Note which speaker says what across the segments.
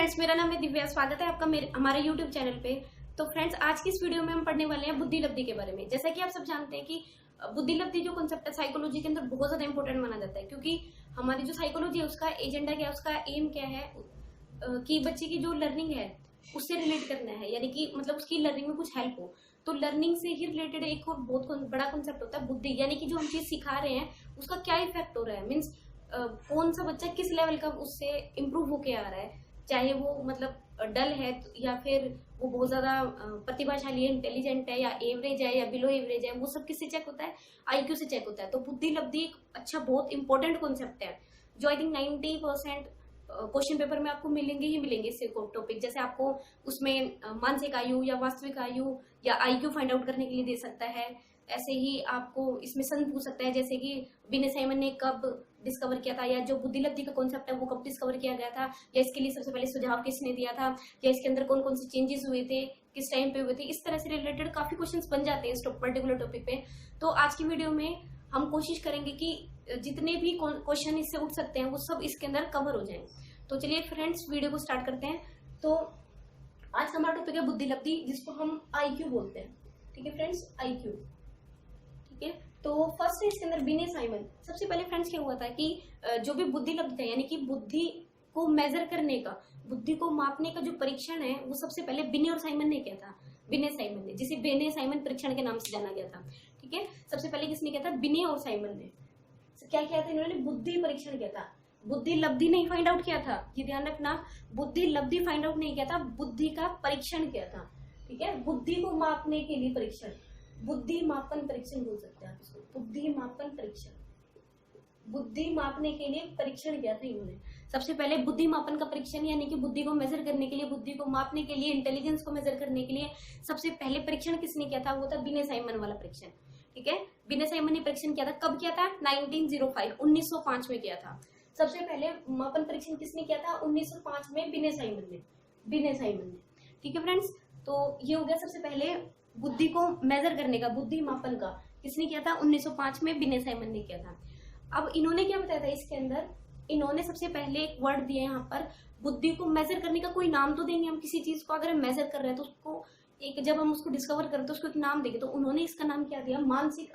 Speaker 1: Friends, मेरा नाम है दिव्या। स्वागत है आपका हमारे यूट्यूब चैनल पे। तो फ्रेंड्स, आज की इस वीडियो में हम पढ़ने वाले हैं बुद्धि लब्धि के बारे में। जैसा कि आप सब जानते हैं कि बुद्धि लब्धि जो कॉन्सेप्ट है साइकोलॉजी के अंदर बहुत ज्यादा इंपॉर्टेंट माना जाता है, क्योंकि हमारी जो साइकोलॉजी है उसका एजेंडा क्या है, उसका एम क्या है कि बच्चे की जो लर्निंग है उससे रिलेट करना है, यानी कि मतलब उसकी लर्निंग में कुछ हेल्प हो। तो लर्निंग से ही रिलेटेड एक और बहुत बड़ा कॉन्सेप्ट होता है बुद्धि, यानी कि जो हम चीज सिखा रहे हैं उसका क्या इफेक्ट हो रहा है। मीन्स कौन सा बच्चा किस लेवल का उससे इम्प्रूव होके आ रहा है, चाहे वो मतलब डल है या फिर वो बहुत ज्यादा प्रतिभाशाली है, इंटेलिजेंट है, या एवरेज है या बिलो एवरेज है। वो सब किससे चेक होता है? आईक्यू से चेक होता है। तो बुद्धि लब्धि एक अच्छा बहुत इंपॉर्टेंट कॉन्सेप्ट है जो आई थिंक 90% क्वेश्चन पेपर में आपको मिलेंगे ही मिलेंगे इससे टॉपिक। जैसे आपको उसमें मानसिक आयु या वास्तविक आयु या आईक्यू फाइंड आउट करने के लिए दे सकता है। ऐसे ही आपको इसमें सन पूछ सकता है, जैसे कि विनय साइमन ने कब डिस्कवर किया था, या जो बुद्धि लब्धि का कॉन्सेप्ट है वो कब डिस्कवर किया गया था, या इसके लिए सबसे पहले सुझाव किसने दिया था, या इसके अंदर कौन कौन से चेंजेस हुए थे, किस टाइम पे हुए थे। इस तरह से रिलेटेड काफी क्वेश्चंस बन जाते हैं इस पर्टिकुलर टॉपिक पे। तो आज की वीडियो में हम कोशिश करेंगे कि जितने भी क्वेश्चन इससे उठ सकते हैं वो सब इसके अंदर कवर हो जाए। तो चलिए फ्रेंड्स, वीडियो को स्टार्ट करते हैं। तो आज का हमारा टॉपिक है बुद्धि लब्धि, जिसको हम आईक्यू बोलते हैं। ठीक है फ्रेंड्स, आईक्यू। ठीक है, तो फर्स्ट है इसके अंदर विनय साइमन। सबसे पहले फ्रेंड्स क्या हुआ था कि जो भी बुद्धि लब्धि है, यानी कि बुद्धि को मेजर करने का, बुद्धि को मापने का जो परीक्षण है वो सबसे पहले विनय और साइमन ने किया था। विनय साइमन ने, जिसे विनय साइमन परीक्षण के नाम से जाना गया था। ठीक है, सबसे पहले किसने किया था? विनय और साइमन ने क्या किया था? इन्होंने बुद्धि परीक्षण किया था। बुद्धि लब्धि नहीं फाइंड आउट किया था, ये ध्यान रखना। बुद्धि लब्धि फाइंड आउट नहीं किया था, बुद्धि का परीक्षण किया था। ठीक है, बुद्धि को मापने के लिए परीक्षण, बुद्धि मापन परीक्षण बोल सकते हैं आप इसको, बुद्धि मापन परीक्षण। बुद्धि मापने के लिए परीक्षण किया था इन्होंने। सबसे पहले बुद्धि मापन का परीक्षण, यानी कि बुद्धि को मेजर करने के लिए, बुद्धि को मापने के लिए, इंटेलिजेंस को मेजर करने के लिए सबसे पहले परीक्षण किसने किया था? वो था विनय साइमन वाला परीक्षण। ठीक है, विनय साइमन ने परीक्षण किया था। कब किया था? 1905 में किया था। सबसे पहले मापन परीक्षण किसने किया था? 1905 में विनय साइमन ने। ठीक है फ्रेंड्स, तो ये हो गया सबसे पहले बुद्धि को मेजर करने का, बुद्धि मापन का किसने किया था? 1905 में विनय साइमन ने किया था। अब इन्होंने क्या बताया था इसके अंदर? इन्होंने सबसे पहले एक वर्ड दिया यहाँ पर, बुद्धि को मेजर करने का कोई नाम तो देंगे हम किसी चीज को। अगर हम मेजर कर रहे हैं तो उसको एक, जब हम उसको डिस्कवर करें तो उसको एक नाम देंगे। तो उन्होंने इसका नाम क्या दिया? मानसिक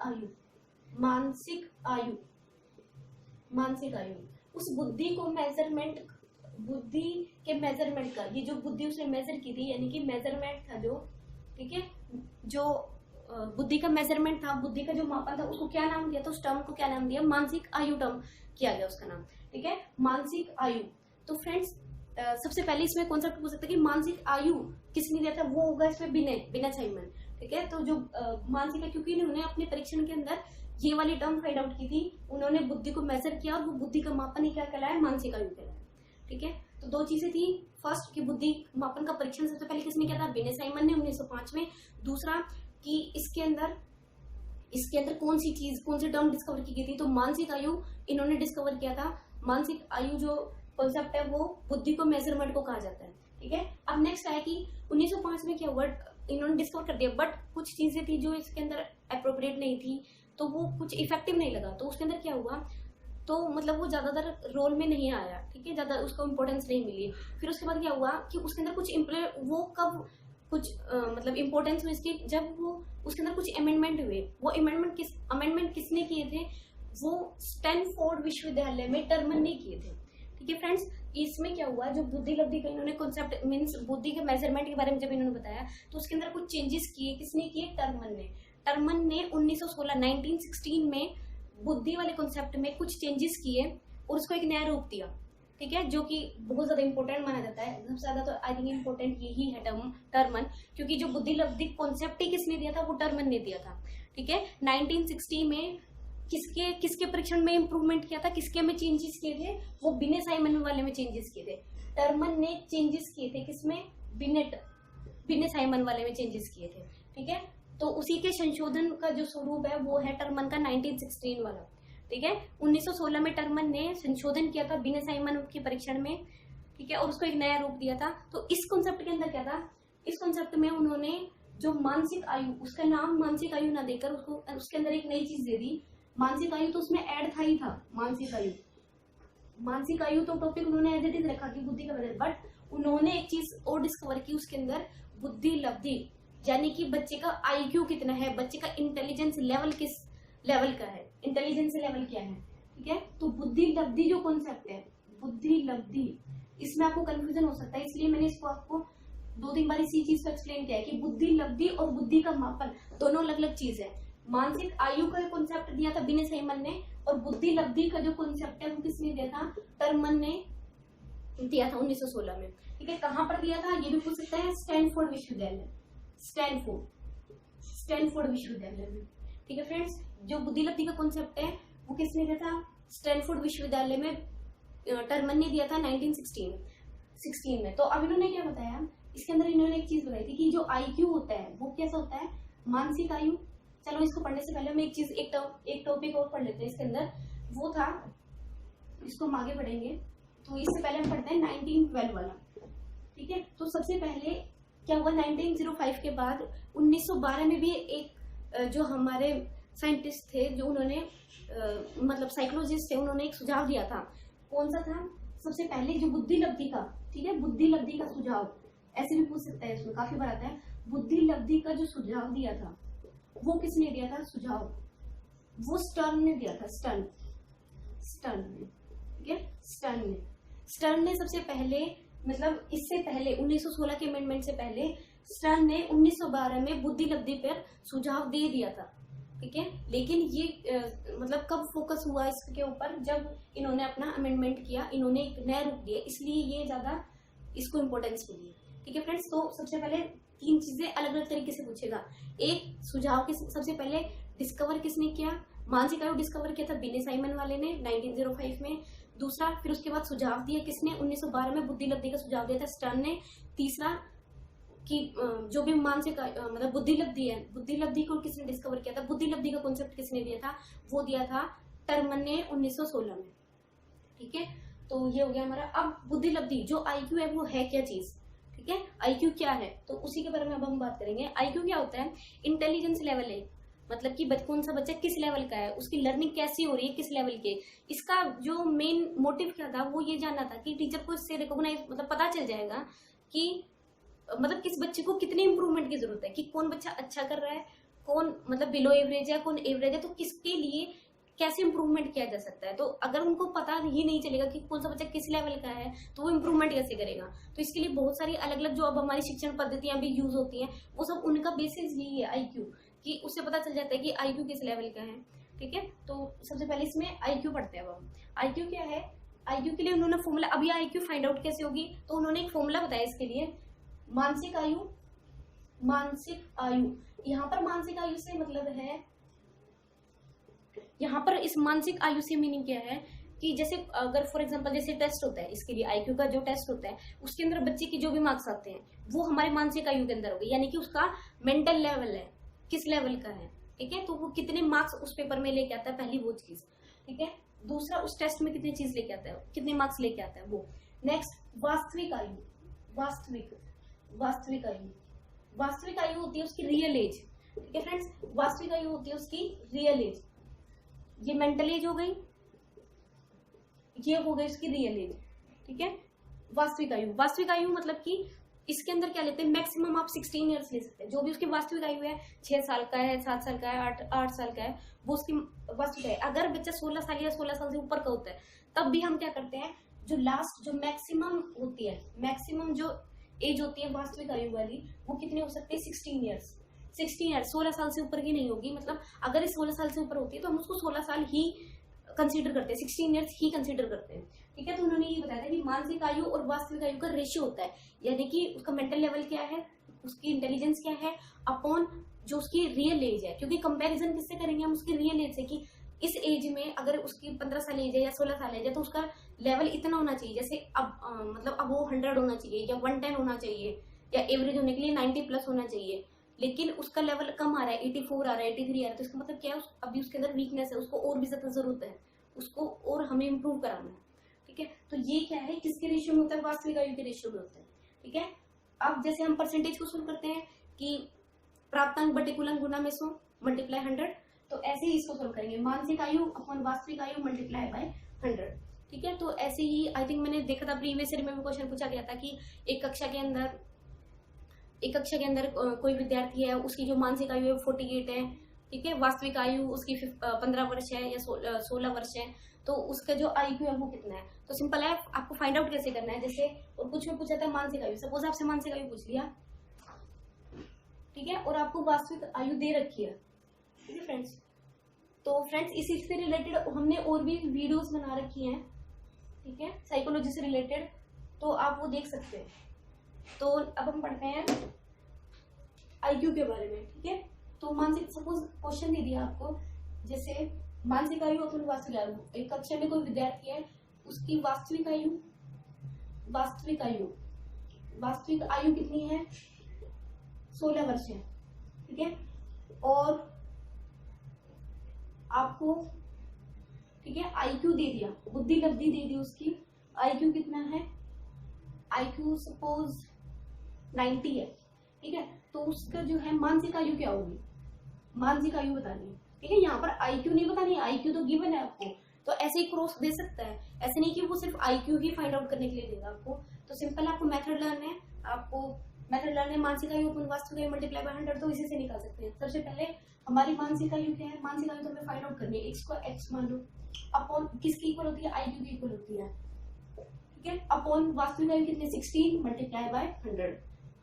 Speaker 1: आयु। उस बुद्धि को मेजरमेंट, बुद्धि के मेजरमेंट का, ये जो बुद्धि उसने मेजर की थी, यानी कि मेजरमेंट था जो, ठीक है, जो बुद्धि का मेजरमेंट था, बुद्धि का जो मापन था, उसको क्या नाम दिया था? उस टर्म को क्या नाम दिया? मानसिक आयु टर्म किया गया उसका नाम। ठीक है, मानसिक आयु। तो फ्रेंड्स, सबसे पहले इसमें कॉन्सेप्ट पूछ सकते हैं कि मानसिक आयु किसने दिया था? वो होगा इसमें विनय साइमन। ठीक है, तो जो मानसिक आयु, क्योंकि उन्होंने अपने परीक्षण के अंदर ये वाली टर्म फाइंड आउट की थी, उन्होंने बुद्धि को मेजर किया और वो बुद्धि का मापन ही क्या कहलाया? मानसिक आयु कहलाया। ठीक है, तो दो चीजें थी। फर्स्ट कि बुद्धि मापन का परीक्षण सबसे पहले किसने किया था? विनय साइमन ने 1905 में। दूसरा कि इसके अंदर कौन सी चीज, कौन सी टर्म डिस्कवर की गई थी? तो मानसिक आयु इन्होंने डिस्कवर किया था। मानसिक आयु जो कॉन्सेप्ट है वो बुद्धि को मेजरमेंट को कहा जाता है। ठीक है, अब नेक्स्ट है कि 1905 में क्या हुआ? इन्होंने डिस्कवर कर दिया, बट कुछ चीजें थी जो इसके अंदर अप्रोप्रिएट नहीं थी, तो वो कुछ इफेक्टिव नहीं लगा। तो उसके अंदर क्या हुआ? तो मतलब वो ज्यादातर रोल में नहीं आया। ठीक है, ज्यादा उसको इम्पोर्टेंस नहीं मिली। फिर उसके बाद क्या हुआ कि उसके अंदर कुछ मतलब इम्पोर्टेंस हुई इसकी, जब वो उसके अंदर कुछ अमेंडमेंट हुए। वो अमेंडमेंट किसने किए थे? वो स्टैनफोर्ड विश्वविद्यालय में टर्मन ने किए थे। ठीक है फ्रेंड्स, इसमें क्या हुआ? जो बुद्धि लब्धि का इन्होंने कॉन्सेप्ट, मीन्स बुद्धि के मेजरमेंट के बारे में जब इन्होंने बताया तो उसके अंदर कुछ चेंजेस किए। किसने किए? टर्मन ने 1916 में बुद्धि वाले कॉन्सेप्ट में कुछ चेंजेस किए और उसको एक नया रूप दिया। ठीक है, जो कि बहुत ज्यादा इंपॉर्टेंट माना जाता है। सबसे ज्यादा तो आई थिंक इंपॉर्टेंट यही है टर्मन, क्योंकि जो बुद्धि लब्धि कॉन्सेप्ट ही किसने दिया था? वो टर्मन ने दिया था। ठीक है, 1960 में किसके परीक्षण में इंप्रूवमेंट किया था? किसके में चेंजेस किए थे? वो विनय साइमन वाले में चेंजेस किए थे। टर्मन ने चेंजेस किए थे किसमें? विनय साइमन वाले में चेंजेस किए थे। ठीक है, तो उसी के संशोधन का जो स्वरूप है वो है टर्मन का 1916 वाला। ठीक है, 1916 में टर्मन ने संशोधन किया था विनय साइमन के परीक्षण में। ठीक है, और उसको एक नया रूप दिया था। तो इस कॉन्सेप्ट के अंदर क्या था? इस कॉन्सेप्ट में उन्होंने जो मानसिक आयु, उसका नाम मानसिक आयु ना देकर उसको उसके अंदर एक नई चीज दे दी, मानसिक आयु। तो उसमें ऐड था मानसिक आयु तो टॉपिक उन्होंने एज इट इज रखा कि बुद्धि का वजन, बट उन्होंने एक चीज और डिस्कवर की उसके अंदर, बुद्धि लब्धि, यानी कि बच्चे का आईक्यू कितना है, बच्चे का इंटेलिजेंस लेवल किस लेवल का है, इंटेलिजेंस लेवल क्या है। ठीक है, तो बुद्धि लब्धि जो कॉन्सेप्ट है, बुद्धि लब्धि, इसमें आपको कंफ्यूजन हो सकता है, इसलिए मैंने इसको आपको 2-3 बार इसी चीज को एक्सप्लेन किया है कि बुद्धि लब्धि और बुद्धि का मापन दोनों अलग अलग चीज है। मानसिक आयु का कॉन्सेप्ट दिया था बिने साइमन ने, और बुद्धि लब्धि का जो कॉन्सेप्ट है वो किसने दिया था, टर्मन ने दिया था 1916 में। ठीक है, कहाँ पर दिया था ये भी पूछ सकता है, स्टैनफोर्ड विश्वविद्यालय, स्टैनफोर्ड विश्वविद्यालय में। ठीक है फ्रेंड्स, जो बुद्धि लब्धि का कॉन्सेप्ट है वो किसने दिया था, स्टैनफोर्ड विश्वविद्यालय में टर्मन ने दिया था 1916 में। तो अब इन्होंने क्या बताया, इसके अंदर इन्होंने एक चीज बताई थी कि जो आईक्यू होता है वो कैसा होता है, मानसिक आयु। चलो इसको पढ़ने से पहले हम एक चीज एक टॉपिक और पढ़ लेते हैं इसके अंदर, वो था, इसको हम आगे बढ़ेंगे, तो इससे पहले हम पढ़ते हैं 1912 वाला। ठीक है, तो सबसे पहले क्या हुआ, 1905 के बाद 1912 में भी एक जो हमारे साइंटिस्ट थे, जो उन्होंने मतलब साइकोलॉजिस्ट थे, उन्होंने एक सुझाव दिया था। कौन सा था, सबसे पहले जो बुद्धि लब्धि का, ठीक है, बुद्धि लब्धि का सुझाव, ऐसे भी पूछ सकता है, इसमें काफी बार आता है, बुद्धि लब्धि का जो सुझाव दिया था वो किसने दिया था सुझाव, वो स्टर्न ने दिया था, स्टर्न ने। ठीक है, स्टर्न ने सबसे पहले, मतलब इससे पहले 1916 के अमेंडमेंट से पहले स्टर्न ने 1912 में बुद्धि लब्धि पर सुझाव दे दिया था। ठीक है, लेकिन ये मतलब कब फोकस हुआ इसके ऊपर, जब इन्होंने अपना अमेंडमेंट किया, इन्होंने एक नया रूप दिया, इसलिए ये ज्यादा इसको इम्पोर्टेंस मिली। ठीक है फ्रेंड्स, तो सबसे पहले 3 चीजें अलग अलग तरीके से पूछेगा। एक, सुझाव सबसे पहले डिस्कवर किसने किया, मानसिक आयु डिस्कवर किया था बिने साइमन वाले ने 1905 में। दूसरा, फिर उसके बाद सुझाव दिया किसने, 1912 में बुद्धि लब्धि का सुझाव दिया था स्टर्न ने। तीसरा कि जो भी मानसिक मतलब बुद्धि लब्धि है, बुद्धि लब्धि को किसने डिस्कवर किया था, बुद्धि लब्धि का कॉन्सेप्ट किसने दिया था, वो दिया था टर्मन ने 1916 में। ठीक है, तो ये हो गया हमारा। अब बुद्धि लब्धि, जो आईक्यू है वो है क्या चीज, ठीक है, आईक्यू क्या है, तो उसी के बारे में अब हम बात करेंगे। आईक्यू क्या होता है, इंटेलिजेंस लेवल है, मतलब कि कौन सा बच्चा किस लेवल का है, उसकी लर्निंग कैसी हो रही है, किस लेवल के। इसका जो मेन मोटिव क्या था, वो ये जानना था कि टीचर को इससे रिकॉग्नाइज, मतलब पता चल जाएगा कि मतलब किस बच्चे को कितनी इंप्रूवमेंट की जरूरत है, कि कौन बच्चा अच्छा कर रहा है, कौन मतलब बिलो एवरेज है, कौन एवरेज है, तो किसके लिए कैसे इंप्रूवमेंट किया जा सकता है। तो अगर उनको पता ही नहीं चलेगा कि कौन सा बच्चा किस लेवल का है, तो वो इंप्रूवमेंट कैसे करेगा। तो इसके लिए बहुत सारी अलग अलग जो अब हमारी शिक्षण पद्धतियां भी यूज होती हैं, वो सब उनका बेसिस यही है आईक्यू, कि उससे पता चल जाता है कि आईक्यू किस लेवल का है। ठीक है, तो सबसे पहले इसमें आईक्यू पढ़ते हैं। अब आईक्यू क्या है, आईक्यू के लिए उन्होंने फॉर्मूला, अभी आईक्यू फाइंड आउट कैसे होगी, तो उन्होंने एक फॉर्मूला बताया इसके लिए, मानसिक आयु, यहाँ पर मानसिक आयु से मतलब है, यहाँ पर इस मानसिक आयु से मीनिंग क्या है कि जैसे अगर फॉर एग्जांपल जैसे टेस्ट होता है, इसके लिए आईक्यू का जो टेस्ट होता है, उसके अंदर बच्चे की जो भी मार्क्स आते हैं वो हमारे मानसिक आयु के अंदर हो गए, यानी कि उसका मेंटल लेवल है, किस लेवल का है। ठीक है, तो वो कितने मार्क्स उस पेपर में लेके आता है, पहली वो चीज। ठीक है, दूसरा, उस टेस्ट में कितनी चीज लेके आता है, कितने मार्क्स लेके आता है वो। नेक्स्ट, वास्तविक आयु, वास्तविक आयु होती है उसकी रियल एज। ठीक है फ्रेंड्स, वास्तविक आयु होती है उसकी रियल एज। ये मेंटल एज हो गई, ये हो गई उसकी रियल एज। ठीक है, वास्तविक आयु मतलब कि इसके अंदर क्या लेते हैं, मैक्सिमम आप 16 ईयर्स ले सकते हैं, जो भी उसकी वास्तविक आयु है, 6 साल का है, 7 साल का है, 8 साल का है, वो उसकी वास्तविक है। अगर बच्चा 16 साल या 16 साल से ऊपर का होता है, तब भी हम क्या करते हैं, जो लास्ट जो मैक्सिमम होती है, मैक्सिमम जो एज होती है वास्तविक आयु वाली, वो कितनी हो सकती है, 16 ईयर्स। 16 साल से ऊपर की नहीं होगी, मतलब अगर 16 साल से ऊपर होती है तो हम उसको 16 साल ही कंसीडर करते हैं, 16 ईयर्स ही कंसीडर करते हैं। ठीक है, तो उन्होंने ये बताया था कि मानसिक आयु और वास्तविक आयु का रेशियो होता है, यानी कि उसका मेंटल लेवल क्या है, उसकी इंटेलिजेंस क्या है, अपॉन जो उसकी रियल एज है। क्योंकि कंपैरिजन किससे करेंगे हम, उसकी रियल एज से, कि इस एज में अगर उसकी 15 साल एज है या 16 साल एज है, तो उसका लेवल इतना होना चाहिए, जैसे अब मतलब अब वो 100 होना चाहिए या 110 होना चाहिए, या एवरेज होने के लिए 90 प्लस होना चाहिए, लेकिन उसका लेवल कम आ रहा है, 84 आ रहा है, 83 आ रहा है, तो इसका मतलब क्या है, अभी उसके अंदर वीकनेस है, उसको और भी ज्यादा जरूरत है, उसको और हमें इम्प्रूव कराना है। ठीक है, तो ये क्या है, किसके रेशियो में होता है, वास्तविक आयु के रेशियो में होता है। ठीक है, अब जैसे हम परसेंटेज को सोल्व करते हैं कि प्राप्तांक बटे कुलांक गुना में 100 मल्टीप्लाई 100, तो ऐसे ही इसको सोल्व करेंगे, मानसिक आयु अपॉन वास्तविक आयु मल्टीप्लाई बाय 100। ठीक है, तो ऐसे ही आई थिंक मैंने देखा था प्रीवियस ईयर में क्वेश्चन पूछा गया था कि एक कक्षा के अंदर कोई विद्यार्थी है, उसकी जो मानसिक आयु है 48 है, ठीक है, वास्तविक आयु उसकी 15 वर्ष है या 16 वर्ष है, तो उसका जो IQ है वो कितना है। तो सिंपल है, आपको फाइंड आउट कैसे करना है। जैसे और कुछ में पूछा था मानसिक आयु, सपोज आपसे मानसिक आयु पूछ लिया, ठीक है, और आपको वास्तविक आयु दे रखी है, ठीक है फ्रेंड्स। तो फ्रेंड्स इसी से रिलेटेड हमने और भी वीडियोस बना रखी हैं, ठीक है, साइकोलॉजी से रिलेटेड, तो आप वो देख सकते हैं। तो अब हम पढ़ते हैं IQ के बारे में, ठीक है। तो मानसिक, सपोज क्वेश्चन दे दिया आपको, जैसे मानसिक आयु अपन वास्तविक आयु, एक कक्षा में कोई विद्यार्थी है, उसकी वास्तविक आयु कितनी है, 16 वर्ष है, ठीक है, और आपको, ठीक है, IQ दे दिया, बुद्धि लब्धि दे दी उसकी, IQ कितना है, IQ सपोज 90 है, ठीक है, तो उसका जो है मानसिक आयु क्या होगी, मानसिक आयु बतानी है, ठीक है। यहाँ पर IQ नहीं बतानी, IQ तो गिवन है आपको, तो ऐसे ही क्रॉस दे सकता है, ऐसे नहीं कि वो सिर्फ IQ ही फाइंड आउट करने के लिए देगा आपको। तो सिंपल आपको मेथड लर्न है, मानसिक आयु अपन वास्तविक आयु मल्टीप्लाई बाय 100, तो इसी से निकाल सकते हैं। सबसे पहले हमारी मानसिक आयु क्या है, मानसिक आयु तो हमें फाइंड आउट करनी है, x को x मान लो, अपॉन किसकी इक्वल होती है, IQ की इक्वल होती है, ठीक है, अपॉन वास्तविक आयु कितने 16 मल्टीप्लाई बाय 100,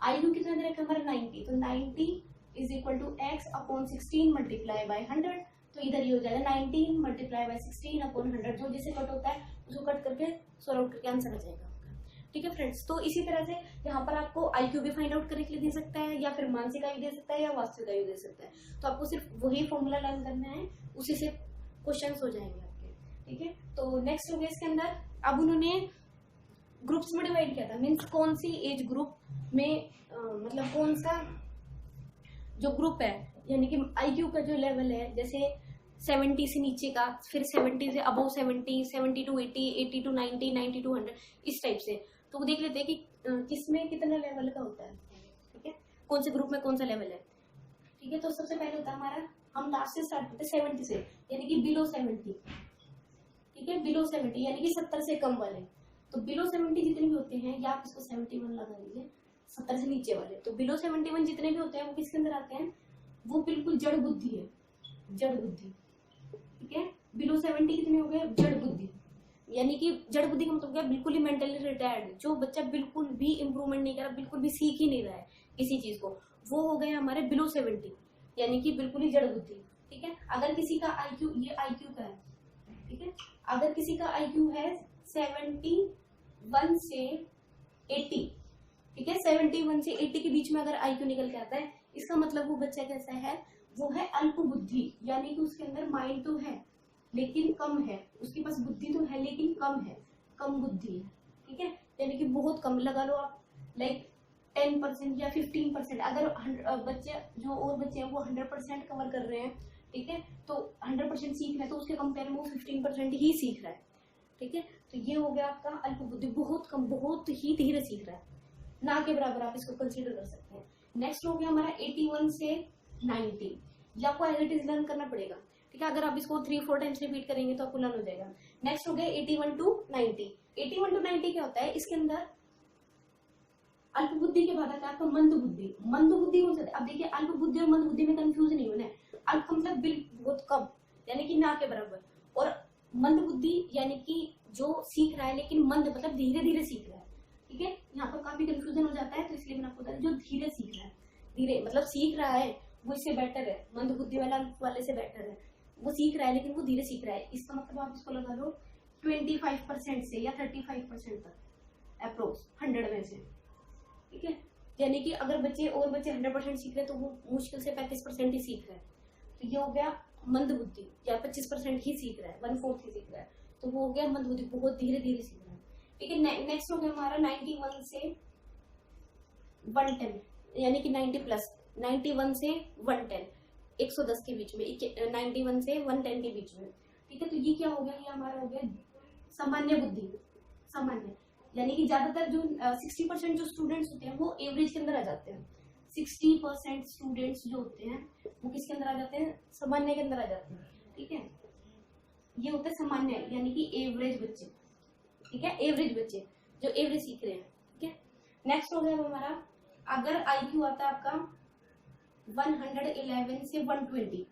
Speaker 1: IQ कितना दे रखा है हमारा 90, तो 90 is equal to x upon 16 multiply by 100, तो इधर ये हो जाएगा 19 मल्टीप्लाई बाय 16 अपॉन 100, जो जिसे कट होता है उसको कट करके सॉल्व आउट करके आंसर आ जाएगा, ठीक है फ्रेंड्स। तो इसी तरह से यहाँ पर आपको IQ भी फाइंड आउट करने के लिए दे सकता है, या फिर मानसिक आयु दे सकता है, या वास्तविक आयु दे सकता है। तो आपको सिर्फ वही फॉर्मूला लर्न करना है, उसी से क्वेश्चंस हो जाएंगे आपके, ठीक है। तो नेक्स्ट हो गया इसके अंदर, अब उन्होंने ग्रुप्स में डिवाइड किया था, मीन्स कौन सी एज ग्रुप में मतलब कौन सा जो ग्रुप है, यानी कि IQ का जो लेवल है, जैसे 70 से नीचे का, फिर 70 से अबव 70, 70 to 80, 80 to 90, 90 to 100, इस टाइप से। तो वो देख लेते हैं कि किसमें कितना लेवल का होता है, ठीक है, कौन से ग्रुप में कौन सा लेवल है, ठीक है। तो सबसे पहले होता है हमारा, हम लास्ट से स्टार्ट करते हैं 70 से, यानी कि बिलो 70, ठीक है, बिलो 70 यानी कि 70 से कम वाले। तो बिलो 70 जितने भी होते हैं, या आप इसको 71 लगा लीजिए, 70 से नीचे वाले, तो बिलो 71 जितने भी होते हैं वो किसके अंदर आते हैं, वो बिल्कुल जड़ बुद्धि है, जड़ बुद्धि, ठीक है। बिलो 70 कितने हो गए, जड़ बुद्धि, यानी कि जड़ बुद्धि का मतलब क्या, बिल्कुल ही मेंटली रिटायर्ड, जो बच्चा बिल्कुल भी इंप्रूवमेंट नहीं कर रहा, बिल्कुल भी सीख ही नहीं रहा है किसी चीज को, वो हो गए हमारे बिलो 70, यानी कि बिल्कुल ही जड़ बुद्धि, ठीक है। अगर किसी का IQ, ये IQ का है, ठीक है, अगर किसी का IQ है 71 से 80, ठीक है, 71 से 80 के बीच में अगर IQ निकल के आता है, इसका मतलब वो बच्चा कैसा है, वो है अल्प बुद्धि, यानी कि उसके अंदर माइंड तो है लेकिन कम है, उसके पास बुद्धि तो है लेकिन कम है, कम बुद्धि है, ठीक है, यानी कि बहुत कम लगा लो आप, लाइक 10% या 15%। अगर बच्चे जो और बच्चे हैं वो 100% कवर कर रहे हैं, ठीक है, तो 100% सीख रहे हैं, तो उसके कंपेयर में वो 15% ही सीख रहा है, ठीक है। तो ये हो गया आपका अल्प बुद्धि, बहुत कम, बहुत ही धीरे सीख रहा है, ना के बराबर आप इसको कंसीडर कर सकते हैं। नेक्स्ट हो गया हमारा 81 से 90, ये आपको एज इट इज लर्न करना पड़ेगा, ठीक है, अगर आप इसको 3-4 टाइम्स रिपीट करेंगे तो आपको लर्न हो जाएगा। नेक्स्ट हो गया 81 to 90, 81 to 90 क्या होता है, इसके अंदर अल्प बुद्धि के बाद आता है आपका मंद बुद्धि, मंद बुद्धि हो जाता है। अब देखिए अल्प बुद्धि और मंद बुद्धि में कंफ्यूज नहीं होना है, अल्प का मतलब बहुत कम, यानी कि ना के बराबर, और मंद बुद्धि यानी कि जो सीख रहा है लेकिन मंद मतलब धीरे धीरे सीख रहा है, ठीक है। यहाँ पर काफी कंफ्यूजन हो जाता है, तो इसलिए मैंने आपको बता जो धीरे सीख रहा है, धीरे मतलब सीख रहा है वो इससे बेटर है, मंद बुद्धि वाला वाले से बेटर है, वो सीख रहा है लेकिन वो धीरे सीख रहा है, इसका मतलब आप इसको लगा लो 25% से या 35% तक अप्रोक्स 100 में से, ठीक है। यानी कि अगर बच्चे 100% सीख रहे हैं तो वो मुश्किल से 35% ही सीख रहे हैं, तो ये हो गया मंद बुद्धि, या 25% ही सीख रहा है, 1/4 ही सीख रहा है, तो वो हो गया मंद बुद्धि, बहुत धीरे धीरे सीख रहा है, ठीक है। नेक्स्ट हो गया हमारा 91 से 110, यानी कि 90 प्लस, 91 से 110, 110 के बीच में, 91 से 110 के बीच में, ठीक है। तो ये क्या हो गया, ये हमारा हो गया सामान्य बुद्धि, सामान्य, यानी कि ज्यादातर जो 60% जो स्टूडेंट्स होते हैं वो एवरेज के अंदर आ जाते हैं, 60% स्टूडेंट्स जो होते हैं वो किसके अंदर आ जाते हैं, सामान्य के अंदर आ जाते हैं, ठीक है। ये होता है सामान्य, यानी कि एवरेज बच्चे, ठीक है, एवरेज बच्चे जो एवरेज सीख रहे हैं, ठीक है। नेक्स्ट हो गया हमारा, अगर IQ आता है आपका 111 से 120,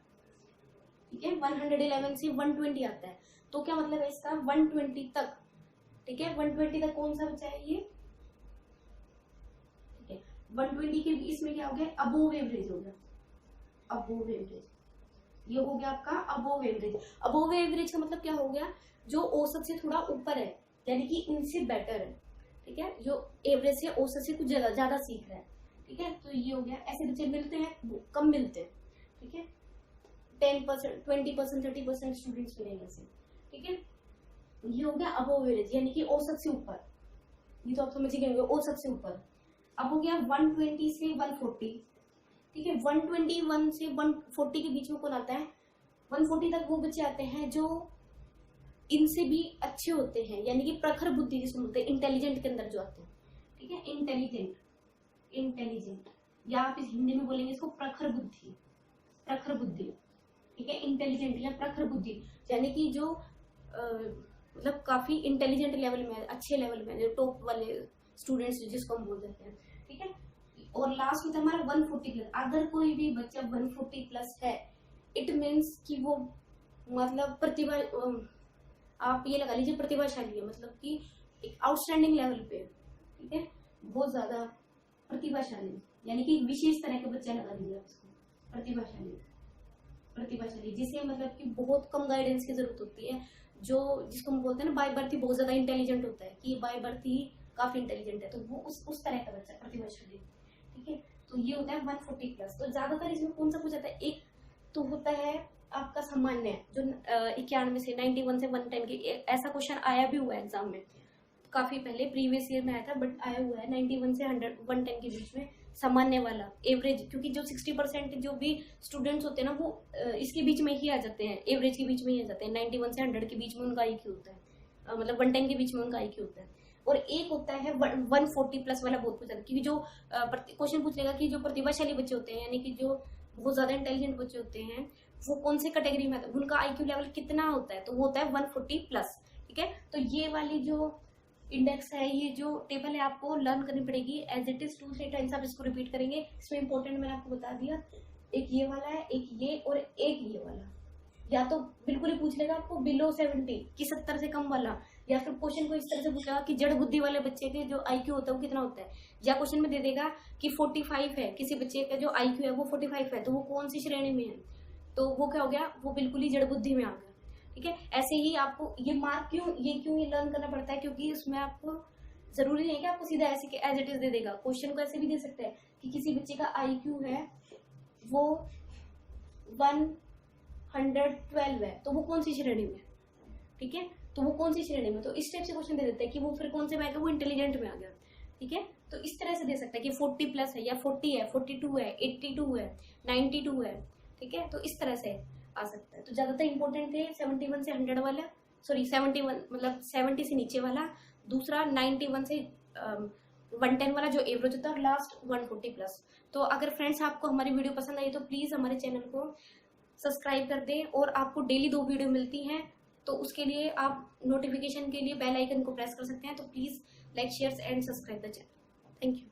Speaker 1: ठीक है, 111 से 120 आता है, तो क्या मतलब है इसका 120 तक, ठीक है, 120 तक कौन सा बच्चा है ये, ठीक है, 120 के इसमें क्या हो गया, अबोव एवरेज हो गया, अबोव एवरेज, ये हो गया आपका अबोव एवरेज। अबोव एवरेज का मतलब क्या हो गया, जो औसत से थोड़ा ऊपर है, यानी कि इनसे बेटर है, ठीक है, जो एवरेज से औसत से कुछ ज्यादा सीख रहा है, ठीक है, तो ये हो गया। ऐसे बच्चे मिलते हैं, कम मिलते हैं, ठीक है, 10%, 20%, 30% स्टूडेंट्स मिलेंगे ऐसे, ठीक है। ये हो गया अबोव एवरेज, यानी कि औसत से ऊपर, ये तो आप समझ गए होंगे, औसत से ऊपर। अब हो गया 120 से 140, ठीक है, 121 से 140 के बीच में कौन आता है, 140 तक वो बच्चे आते हैं जो इनसे भी अच्छे होते हैं, यानी कि प्रखर बुद्धि जिसको बोलते हैं, इंटेलिजेंट के अंदर जो आते हैं, ठीक है, इंटेलिजेंट, इंटेलिजेंट, या आप इस हिंदी में बोलेंगे इसको प्रखर बुद्धि, प्रखर बुद्धि, ठीक है, इंटेलिजेंट या प्रखर बुद्धि, यानी कि जो मतलब काफी इंटेलिजेंट लेवल में, अच्छे लेवल में, जो टॉप वाले स्टूडेंट्स जिसको हम बोल देते हैं, ठीक है। और लास्ट होता है हमारा 140 प्लस। अगर कोई भी बच्चा 140 प्लस है, इट मीन्स कि वो मतलब प्रतिभा, आप ये लगा लीजिए प्रतिभाशाली है, मतलब कि एक आउटस्टैंडिंग लेवल पे, ठीक है, बहुत ज्यादा प्रतिभाशाली, यानी कि विशेष तरह के बच्चा लगा लीजिए आप इसको, प्रतिभाशाली, प्रतिभाशाली, जिसे मतलब कि बहुत कम गाइडेंस की जरूरत होती है, जो जिसको हम बोलते हैं ना बाय बर्थ ही बहुत ज्यादा इंटेलिजेंट होता है, कि बाय बर्थ ही काफी इंटेलिजेंट है, तो वो उस तरह का बच्चा प्रतिभाशाली, ठीक है। तो ये होता है 140 प्लस। तो ज्यादातर इसमें कौन सा पूछा जाता है, एक तो होता है आपका सामान्य, जो 91 से 91 से 110 की, ऐसा क्वेश्चन आया भी हुआ है एग्जाम में, काफी पहले प्रीवियस ईयर में आया था, बट आया हुआ है 91 से 110 के बीच में, सामान्य वाला एवरेज, क्योंकि जो 60% जो भी स्टूडेंट्स होते हैं ना, वो इसके बीच में ही आ जाते हैं, एवरेज के बीच में ही आ जाते हैं, 91 से 100 के बीच में उनका IQ होता है, मतलब 110 के बीच में उनका IQ होता है। और एक होता है 140 प्लस वाला, बहुत पूछा, क्योंकि जो क्वेश्चन पूछेगा कि जो प्रतिभाशाली बच्चे होते हैं, यानी कि जो बहुत ज्यादा इंटेलिजेंट बच्चे होते हैं, वो कौन से कैटेगरी में आते हैं, उनका IQ लेवल कितना होता है, तो वो होता है 140 प्लस, ठीक है। तो ये वाली जो इंडेक्स है, ये जो टेबल है, आपको लर्न करनी पड़ेगी एज इट इज, 2-3 टाइम्स आप इसको रिपीट करेंगे। इसमें इंपॉर्टेंट मैंने आपको बता दिया, एक ये वाला है, एक ये और एक ये वाला, या तो बिल्कुल ही पूछ लेगा आपको बिलो 70 कि 70 से कम वाला, या फिर क्वेश्चन को इस तरह से पूछेगा कि जड़ बुद्धि वाले बच्चे के जो IQ होता है वो कितना होता है, या क्वेश्चन में दे देगा कि 45 है, किसी बच्चे का जो IQ है वो 45 है, तो वो कौन सी श्रेणी में है, तो वो क्या हो गया, वो बिल्कुल ही जड़ बुद्धि में आ गया, ठीक है। ऐसे ही आपको ये मार्क क्यों ये लर्न करना पड़ता है, क्योंकि उसमें आपको जरूरी नहीं है कि आपको सीधा ऐसे के एज इट इज दे देगा, क्वेश्चन को ऐसे भी दे सकते हैं कि किसी बच्चे का IQ है वो 112 है, तो वो कौन सी श्रेणी में, ठीक है, तो वो कौन सी श्रेणी में, तो इस टाइप से क्वेश्चन दे देते हैं कि वो फिर कौन से में आ गया, वो इंटेलिजेंट में आ गया, ठीक है। तो इस तरह से दे सकता है कि 40 प्लस है, या 40 है, 42 है, 82 है, 92 है, ठीक है, तो इस तरह से आ सकता है। तो ज्यादातर इंपॉर्टेंट थे 71 से 100 वाला, सॉरी 71 मतलब 70 से नीचे वाला, दूसरा 91 से 110 वाला जो एवरेज होता है, और लास्ट 140 प्लस। तो अगर फ्रेंड्स आपको हमारी वीडियो पसंद आई तो प्लीज हमारे चैनल को सब्सक्राइब कर दें, और आपको डेली 2 वीडियो मिलती हैं, तो उसके लिए आप नोटिफिकेशन के लिए बेल आइकन को प्रेस कर सकते हैं। तो please like, share and subscribe the channel. Thank you.